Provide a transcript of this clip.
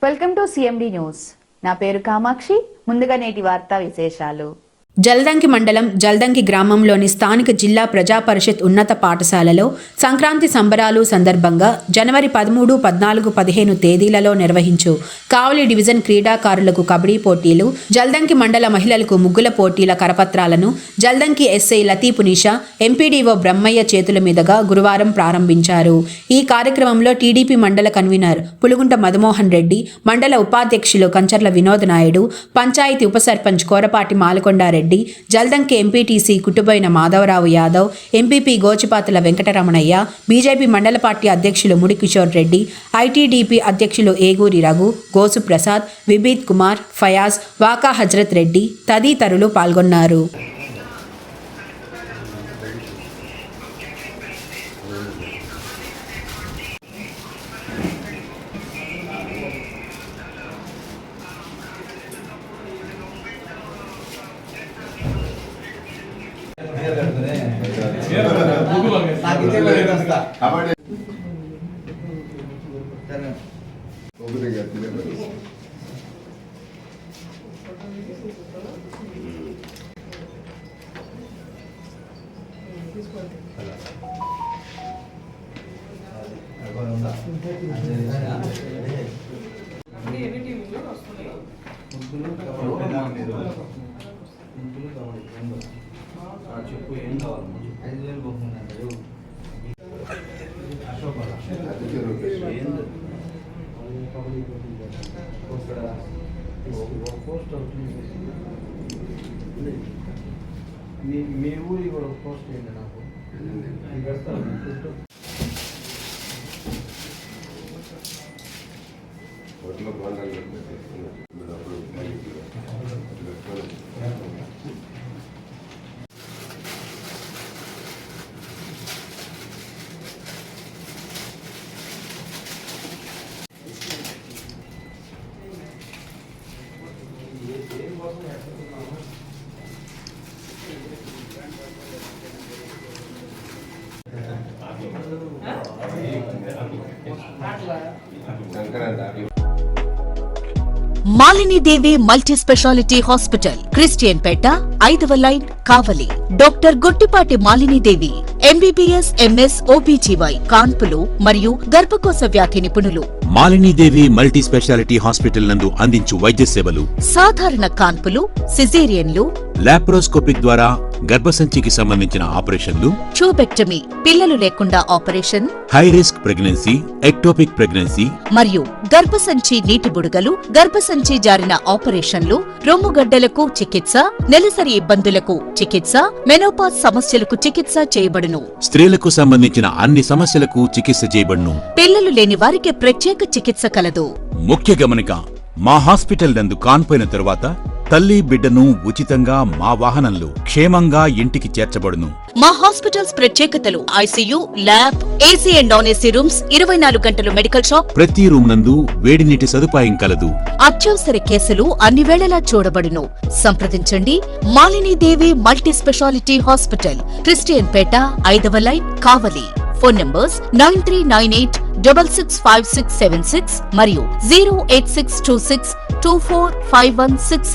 Welcome to CMD news. నా పేరు కామాక్షి. ముందుగా నేటి వార్తా విశేషాలు. జల్దంకి మండలం జల్దంకి గ్రామంలోని స్థానిక జిల్లా ప్రజా పరిషత్ ఉన్నత పాఠశాలలో సంక్రాంతి సంబరాలు సందర్భంగా జనవరి 13, 14, 15 తేదీలలో నిర్వహించు కావలి డివిజన్ క్రీడాకారులకు కబడ్డీ పోటీలు, జల్దంకి మండల మహిళలకు ముగ్గుల పోటీల కరపత్రాలను జల్దంకి ఎస్ఐ లతీపునిషా, ఎంపీడీఓ బ్రహ్మయ్య చేతుల మీదుగా గురువారం ప్రారంభించారు. ఈ కార్యక్రమంలో టీడీపీ మండల కన్వీనర్ పులుగుంట మధుమోహన్ రెడ్డి, మండల ఉపాధ్యక్షులు కంచర్ల వినోద్ నాయుడు, పంచాయతీ ఉప sarpanch Korapati Malakondareddy, Jaldanki MPTC Kuttuboina Madhavarao Yadav, MPP Gochipatula Venkataramanaiah, BJP మండల పార్టీ అధ్యక్షులు ముడి కిషోర్ రెడ్డి, ఐటీడీపీ అధ్యక్షులు ఏగూరి రఘు, గోసు ప్రసాద్, విబీత్ కుమార్, ఫయాజ్, వాకా హజరత్ రెడ్డి తదితరులు పాల్గొన్నారు. చెప్పు ఏం కావాలి? 5,000 పోతుందంటారు. పోస్ట్ మీ ఊరి కూడా పోస్ట్ అయింది నాకు పెడతాను. Malinidevi multi speciality hospital, Christian Peta, 5వ line, Kavali. Doctor Gottipati Malinidevi, MBBS, MS, OBGY, కాన్పులు మరియు గర్భకోశ వ్యాధి నిపుణులు. మాలినీదేవి మల్టీ స్పెషాలిటీ హాస్పిటల్ నందు అందించు వైద్య సేవలు: సాధారణ కాన్పులు, సిజేరియన్లు, లాప్రోస్కోపిక్ ద్వారా గర్భసంచికి సంబంధించిన ఆపరేషన్లు, ట్యూబెక్టమీ, పిల్లలు లేకుండా operation, high risk pregnancy, ectopic pregnancy మరియు గర్భసంచి నీటి బుడగలు, గర్భసంచి జారిన ఆపరేషన్లు, రొమ్ముగడ్డలకు చికిత్స, నెలసరి ఇబ్బందులకు చికిత్స, మెనోపాజ్ సమస్యలకు చికిత్స చేయబడును. స్త్రీలకు సంబంధించిన అన్ని సమస్యలకు చికిత్స చేయబడును. పిల్లలు లేని వారికి ప్రత్యేక చికిత్స కలదు. ముఖ్య గమనిక: మా హాస్పిటల్ నందు కాన్పోయిన తరువాత తల్లి బిడ్డను ఉచితంగా మా వాహనంలో క్షేమంగా ఇంటికి చేర్చబడును. మా హాస్పిటల్స్ ప్రత్యేకతలు: ICU, lab, AC and non AC rooms, 24 గంటలు మెడికల్ షాప్, ప్రతి రూమ్ నందు వేడి నీటి సదుపాయం కలదు. అత్యవసర కేసులు అన్ని వేళలా చూడబడును. సంప్రదించండి. Malinidevi multi speciality hospital, Christian Peta, 5వ లైన్, కావలి. ఫోన్ నంబర్స్ 9398665676 మరియు 08626245166.